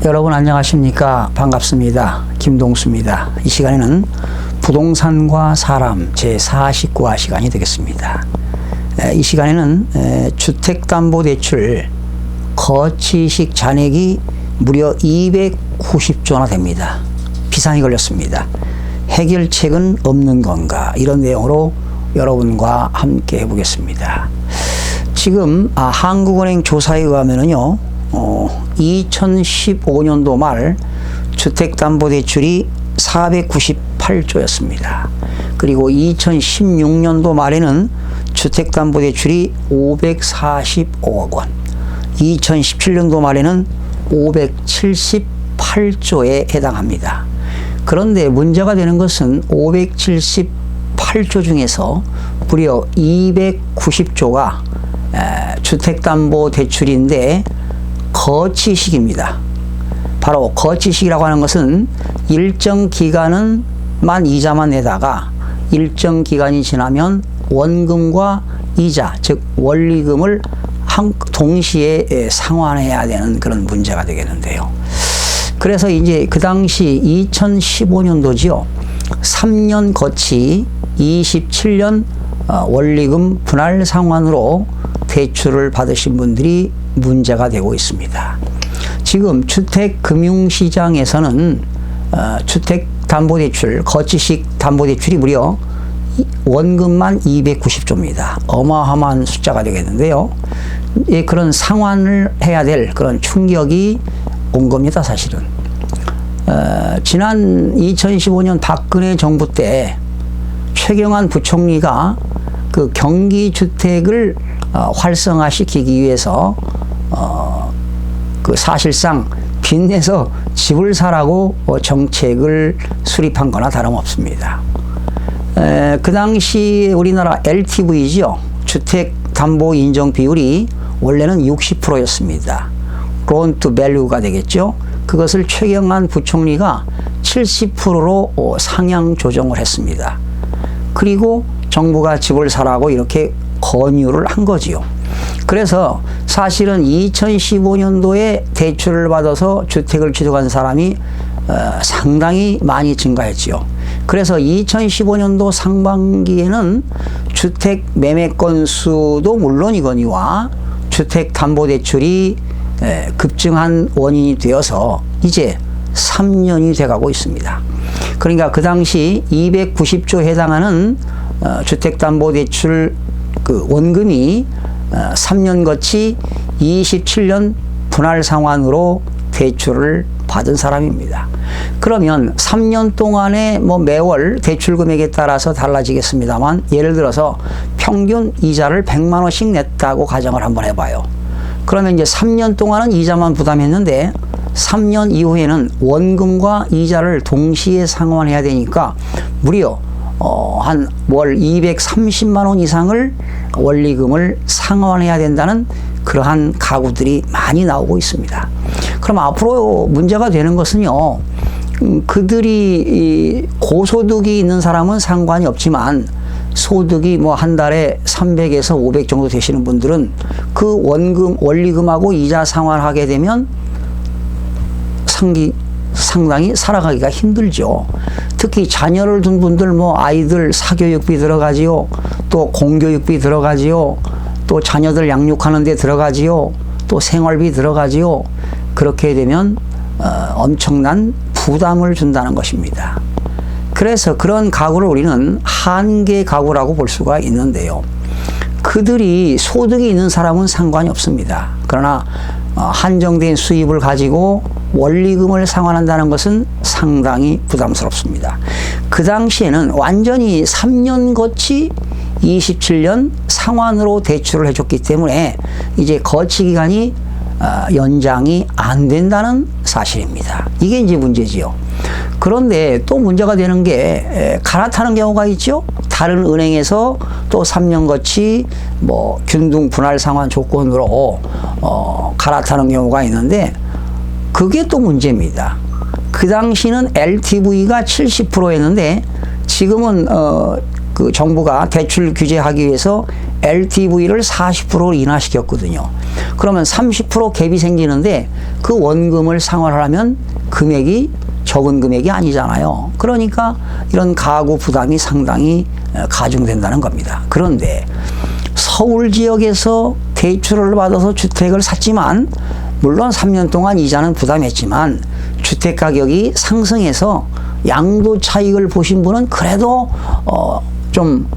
여러분 안녕하십니까? 반갑습니다. 김동수입니다. 이 시간에는 부동산과 사람 제49화 시간이 되겠습니다. 이 시간에는 주택담보대출 거치식 잔액이 무려 290조나 됩니다. 비상이 걸렸습니다. 해결책은 없는 건가? 이런 내용으로 여러분과 함께 해보겠습니다. 지금 한국은행 조사에 의하면요, 2015년도 말 주택담보대출이 498조였습니다. 그리고 2016년도 말에는 주택담보대출이 545억 원, 2017년도 말에는 578조에 해당합니다. 그런데 문제가 되는 것은 578조 중에서 무려 290조가 주택담보대출인데 거치식입니다. 바로 거치식이라고 하는 것은 일정 기간은 이자만 내다가 일정 기간이 지나면 원금과 이자, 즉 원리금을 동시에 상환해야 되는 그런 문제가 되겠는데요. 그래서 이제 그 당시 2015년도지요. 3년 거치 27년 원리금 분할 상환으로 대출을 받으신 분들이 문제가 되고 있습니다. 지금 주택금융시장에서는 주택담보대출, 거치식 담보대출이 무려 원금만 290조입니다. 어마어마한 숫자가 되겠는데요. 그런 상환을 해야 될 그런 충격이 온 겁니다, 사실은. 지난 2015년 박근혜 정부 때 최경환 부총리가 그 경기주택을 활성화시키기 위해서 그 사실상 빚내서 집을 사라고 정책을 수립한 거나 다름없습니다. 그 당시 우리나라 LTV죠. 주택담보인정 비율이 원래는 60%였습니다. Loan to Value가 되겠죠. 그것을 최경환 부총리가 70%로 상향 조정을 했습니다. 그리고 정부가 집을 사라고 이렇게 권유를 한 거지요. 그래서 사실은 2015년도에 대출을 받아서 주택을 취득한 사람이 상당히 많이 증가했지요. 그래서 2015년도 상반기에는 주택 매매 건수도 물론이거니와 주택담보대출이 급증한 원인이 되어서 이제 3년이 돼가고 있습니다. 그러니까 그 당시 290조에 해당하는 주택담보대출 그 원금이 3년 거치 27년 분할 상환으로 대출을 받은 사람입니다. 그러면 3년 동안에 매월 대출 금액에 따라서 달라지겠습니다만, 예를 들어서 평균 이자를 100만 원씩 냈다고 가정을 한번 해봐요. 그러면 이제 3년 동안은 이자만 부담했는데 3년 이후에는 원금과 이자를 동시에 상환해야 되니까 무려 한 월 230만 원 이상을 원리금을 상환해야 된다는 그러한 가구들이 많이 나오고 있습니다. 그럼 앞으로 문제가 되는 것은요, 그들이 고소득이 있는 사람은 상관이 없지만 소득이 한 달에 300에서 500 정도 되시는 분들은 그 원리금하고 이자 상환하게 되면 상당히 살아가기가 힘들죠. 특히 자녀를 둔 분들 아이들 사교육비 들어가지요. 또 공교육비 들어가지요. 또 자녀들 양육하는 데 들어가지요. 또 생활비 들어가지요. 그렇게 되면 엄청난 부담을 준다는 것입니다. 그래서 그런 가구를 우리는 한계 가구라고 볼 수가 있는데요. 그들이 소득이 있는 사람은 상관이 없습니다. 그러나 한정된 수입을 가지고 원리금을 상환한다는 것은 상당히 부담스럽습니다. 그 당시에는 완전히 3년 거치 27년 상환으로 대출을 해줬기 때문에 이제 거치 기간이 연장이 안 된다는 사실입니다. 이게 이제 문제지요. 그런데 또 문제가 되는 게 갈아타는 경우가 있죠. 다른 은행에서 또 3년 거치 균등 분할 상환 조건으로 갈아타는 경우가 있는데 그게 또 문제입니다. 그 당시는 LTV가 70%였는데 지금은 그 정부가 대출 규제하기 위해서 LTV를 40%로 인하시켰거든요. 그러면 30% 갭이 생기는데 그 원금을 상환하려면 금액이 적은 금액이 아니잖아요. 그러니까 이런 가구 부담이 상당히 가중된다는 겁니다. 그런데 서울 지역에서 대출을 받아서 주택을 샀지만 물론 3년 동안 이자는 부담했지만 주택 가격이 상승해서 양도 차익을 보신 분은 그래도 좀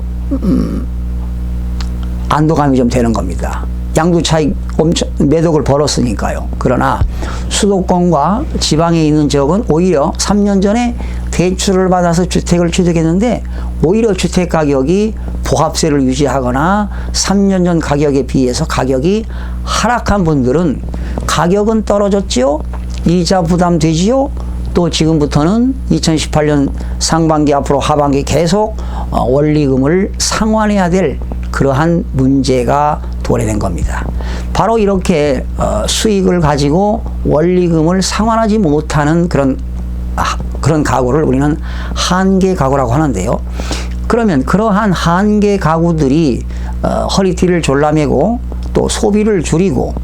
안도감이 좀 되는 겁니다. 양도 차익 엄청 매덕을 벌었으니까요. 그러나 수도권과 지방에 있는 지역은 오히려 3년 전에 대출을 받아서 주택을 취득했는데 오히려 주택 가격이 보합세를 유지하거나 3년 전 가격에 비해서 가격이 하락한 분들은 가격은 떨어졌지요. 이자 부담되지요. 또 지금부터는 2018년 상반기 앞으로 하반기 계속 원리금을 상환해야 될 그러한 문제가 도래된 겁니다. 바로 이렇게 수익을 가지고 원리금을 상환하지 못하는 그런 가구를 우리는 한계 가구라고 하는데요. 그러면 그러한 한계 가구들이 허리띠를 졸라매고 또 소비를 줄이고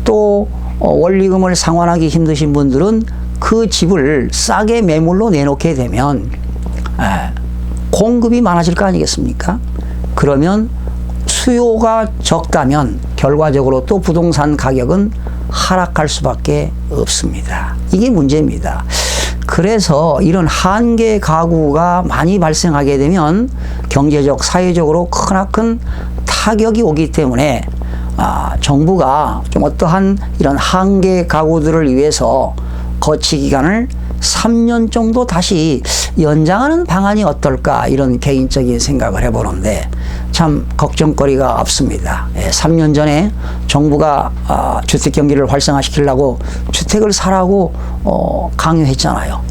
또 원리금을 상환하기 힘드신 분들은 그 집을 싸게 매물로 내놓게 되면 공급이 많아질 거 아니겠습니까? 그러면 수요가 적다면 결과적으로 또 부동산 가격은 하락할 수밖에 없습니다. 이게 문제입니다. 그래서 이런 한계 가구가 많이 발생하게 되면 경제적, 사회적으로 크나큰 타격이 오기 때문에 정부가 좀 어떠한 이런 한계 가구들을 위해서 거치 기간을 3년 정도 다시 연장하는 방안이 어떨까 이런 개인적인 생각을 해보는데 참 걱정거리가 없습니다. 3년 전에 정부가 주택 경기를 활성화시키려고 주택을 사라고 강요했잖아요.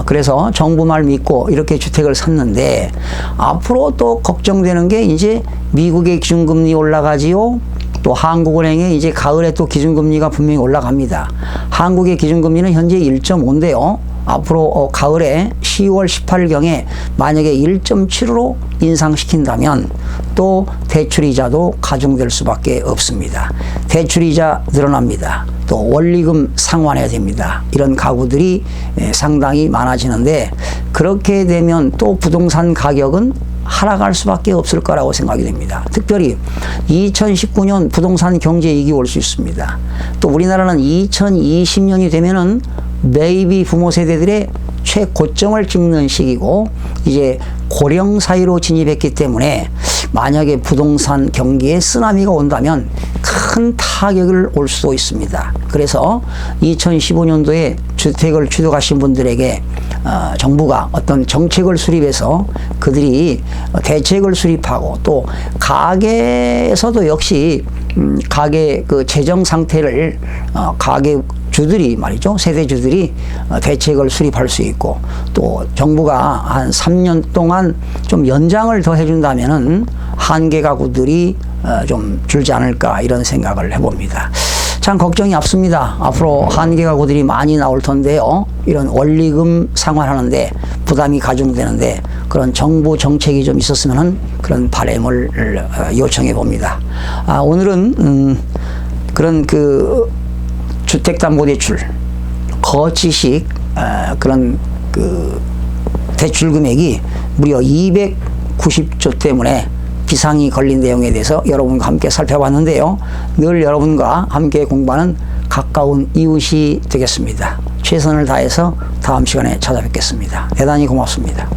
그래서 정부 말 믿고 이렇게 주택을 샀는데 앞으로 또 걱정되는 게 이제 미국의 기준금리 올라가지요. 또 한국은행의 이제 가을에 또 기준금리가 분명히 올라갑니다. 한국의 기준금리는 현재 1.5인데요. 앞으로 가을에 10월 18일경에 만약에 1.7으로 인상시킨다면 또 대출이자도 가중될 수밖에 없습니다. 대출이자 늘어납니다. 또 원리금 상환해야 됩니다. 이런 가구들이 상당히 많아지는데 그렇게 되면 또 부동산 가격은 하락할 수밖에 없을 거라고 생각이 됩니다. 특별히 2019년 부동산 경제위기 올 수 있습니다. 또 우리나라는 2020년이 되면은 베이비 부모 세대들의 최고점을 찍는 시기고 이제 고령 사회로 진입했기 때문에 만약에 부동산 경기에 쓰나미가 온다면 큰 타격을 올 수도 있습니다. 그래서 2015년도에 주택을 취득하신 분들에게 정부가 어떤 정책을 수립해서 그들이 대책을 수립하고 또 가게에서도 역시 가게 그 재정 상태를 가게 주들이 말이죠. 세대주들이 대책을 수립할 수 있고 또 정부가 한 3년 동안 좀 연장을 더 해준다면은 한계 가구들이 좀 줄지 않을까 이런 생각을 해봅니다. 참 걱정이 앞섭니다. 앞으로 한계 가구들이 많이 나올 텐데요. 이런 원리금 상환하는데 부담이 가중되는데 그런 정부 정책이 좀 있었으면 하는 그런 바람을 요청해 봅니다. 오늘은 그런 그 주택담보대출 거치식 그런 그 대출 금액이 무려 290조 때문에 비상이 걸린 내용에 대해서 여러분과 함께 살펴봤는데요. 늘 여러분과 함께 공부하는 가까운 이웃이 되겠습니다. 최선을 다해서 다음 시간에 찾아뵙겠습니다. 대단히 고맙습니다.